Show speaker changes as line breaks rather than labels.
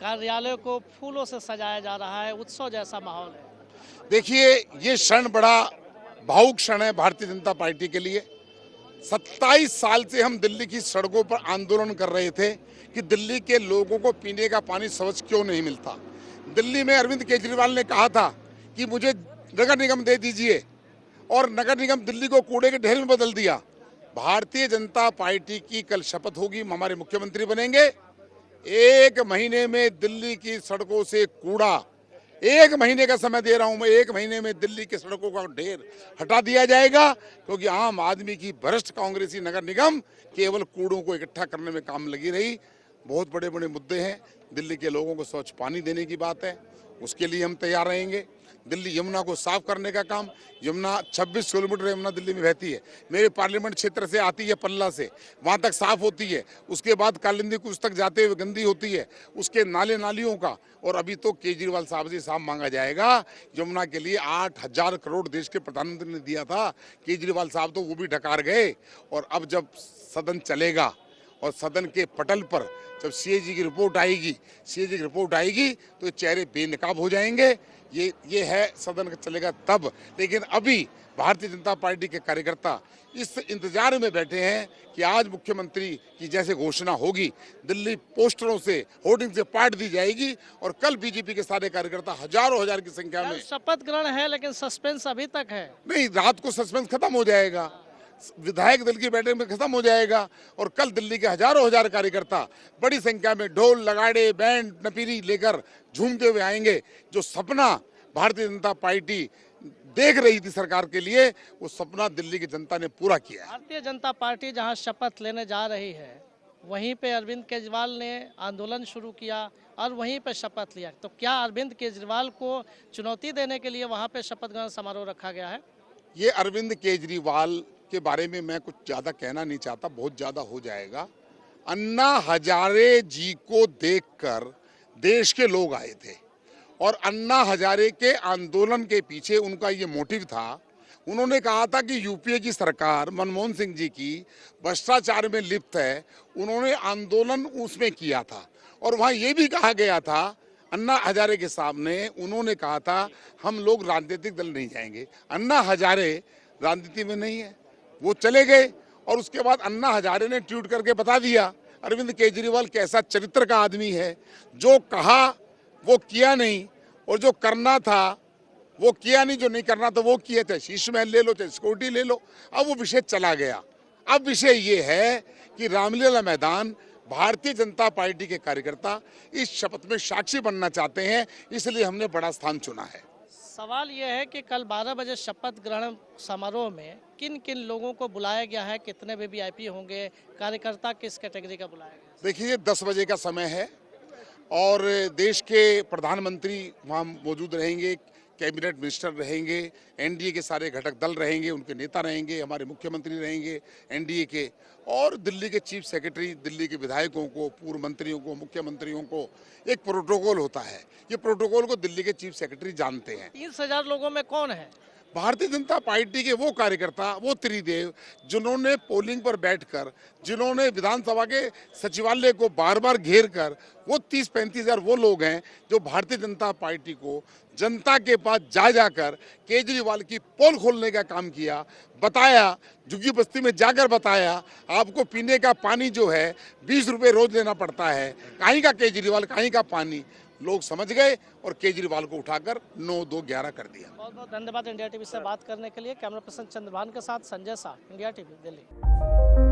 कार्यालय को फूलों से सजाया जा रहा है, उत्सव जैसा माहौल है।
देखिए, ये क्षण बड़ा भावुक क्षण है भारतीय जनता पार्टी के लिए। 27 साल से हम दिल्ली की सड़कों पर आंदोलन कर रहे थे कि दिल्ली के लोगों को पीने का पानी स्वच्छ क्यों नहीं मिलता। दिल्ली में अरविंद केजरीवाल ने कहा था कि मुझे नगर निगम दे दीजिए, और नगर निगम दिल्ली को कूड़े के ढेर में बदल दिया। भारतीय जनता पार्टी की कल शपथ होगी, हमारे मुख्यमंत्री बनेंगे। 1 महीने में दिल्ली की सड़कों से कूड़ा, 1 महीने का समय दे रहा हूं मैं, 1 महीने में दिल्ली की सड़कों का ढेर हटा दिया जाएगा, क्योंकि आम आदमी की भ्रष्ट कांग्रेसी नगर निगम केवल कूड़ों को इकट्ठा करने में काम लगी रही। बहुत बड़े बड़े मुद्दे हैं। दिल्ली के लोगों को स्वच्छ पानी देने की बात है, उसके लिए हम तैयार रहेंगे। दिल्ली यमुना को साफ करने का काम, यमुना 26 किलोमीटर यमुना दिल्ली में बहती है, मेरे पार्लियामेंट क्षेत्र से आती है पल्ला से, वहाँ तक साफ होती है। उसके बाद कालिंदी कुछ तक जाते हुए गंदी होती है, उसके नाले नालियों का। और अभी तो केजरीवाल साहब से साफ मांगा जाएगा। यमुना के लिए 8,000 करोड़ देश के प्रधानमंत्री ने दिया था, केजरीवाल साहब तो वो भी ढकार गए। और अब जब सदन चलेगा और सदन के पटल पर जब सीएजी की रिपोर्ट आएगी तो चेहरे बेनकाब हो जाएंगे। ये है, सदन का चलेगा तब। लेकिन अभी भारतीय जनता पार्टी के कार्यकर्ता इस इंतजार में बैठे हैं कि आज मुख्यमंत्री की जैसे घोषणा होगी, दिल्ली पोस्टरों से, होर्डिंग से पाट दी जाएगी, और कल बीजेपी के सारे कार्यकर्ता हजारों हजार की संख्या में।
शपथ ग्रहण है, लेकिन सस्पेंस अभी तक है।
नहीं, रात को सस्पेंस खत्म हो जाएगा, विधायक दल की बैठक में खत्म हो जाएगा, और कल दिल्ली के हजारों हजार कार्यकर्ता बड़ी संख्या में ढोल लगाड़े बैंड नपीरी लेकर झूमते हुए आएंगे। जो सपना भारतीय जनता पार्टी देख रही थी सरकार के लिए, वो सपना दिल्ली की जनता ने पूरा किया।
भारतीय जनता पार्टी जहां शपथ लेने जा रही है, वहीं पे अरविंद केजरीवाल ने आंदोलन शुरू किया और वहीं पे शपथ लिया। तो क्या अरविंद केजरीवाल को चुनौती देने के लिए वहां पे शपथ ग्रहण समारोह रखा गया है?
ये अरविंद केजरीवाल के बारे में मैं कुछ ज्यादा कहना नहीं चाहता, बहुत ज्यादा हो जाएगा। अन्ना हजारे जी को देखकर देश के लोग आए थे, और अन्ना हजारे के आंदोलन के पीछे उनका ये मोटिव था। उन्होंने कहा था कि यूपीए की सरकार मनमोहन सिंह जी की भ्रष्टाचार में लिप्त है, उन्होंने आंदोलन उसमें किया था। और वहाँ ये भी कहा गया था अन्ना हजारे के सामने, उन्होंने कहा था हम लोग राजनीतिक दल नहीं जाएंगे। अन्ना हजारे राजनीति में नहीं है, वो चले गए। और उसके बाद अन्ना हजारे ने ट्वीट करके बता दिया अरविंद केजरीवाल कैसा चरित्र का आदमी है, जो कहा वो किया नहीं, और जो करना था वो किया नहीं, जो नहीं करना था वो किया। चाहे शीश महल ले लो, चाहे सिक्योरिटी ले लो। अब वो विषय चला गया। अब विषय ये है कि रामलीला मैदान, भारतीय जनता पार्टी के कार्यकर्ता इस शपथ में साक्षी बनना चाहते हैं, इसलिए हमने बड़ा स्थान चुना है।
सवाल यह है कि कल 12 बजे शपथ ग्रहण समारोह में किन किन लोगों को बुलाया गया है, कितने वीवीआईपी होंगे, कार्यकर्ता किस कैटेगरी का बुलाया गया?
देखिए, 10 बजे का समय है, और देश के प्रधानमंत्री वहाँ मौजूद रहेंगे, कैबिनेट मिनिस्टर रहेंगे, एनडीए के सारे घटक दल रहेंगे, उनके नेता रहेंगे, हमारे मुख्यमंत्री रहेंगे एनडीए के, और दिल्ली के चीफ सेक्रेटरी, दिल्ली के विधायकों को, पूर्व मंत्रियों को, मुख्यमंत्रियों को एक प्रोटोकॉल होता है। ये प्रोटोकॉल को दिल्ली के चीफ सेक्रेटरी जानते हैं।
30,000 लोगों में कौन है?
भारतीय जनता पार्टी के वो कार्यकर्ता, वो त्रिदेव, जिन्होंने पोलिंग पर बैठकर, जिन्होंने विधानसभा के सचिवालय को बार बार घेर कर, वो 30-35 हजार वो लोग हैं जो भारतीय जनता पार्टी को जनता के पास जा जाकर केजरीवाल की पोल खोलने का काम किया, बताया, झुग्गी बस्ती में जाकर बताया आपको पीने का पानी जो है 20 रुपये रोज लेना पड़ता है, कहीं का केजरीवाल, कहीं का पानी। लोग समझ गए और केजरीवाल को उठाकर 9-2-11 कर दिया।
बहुत बहुत धन्यवाद इंडिया टीवी से बात करने के लिए। कैमरा पर्सन चंद्रभान के साथ संजय शाह, इंडिया टीवी, दिल्ली।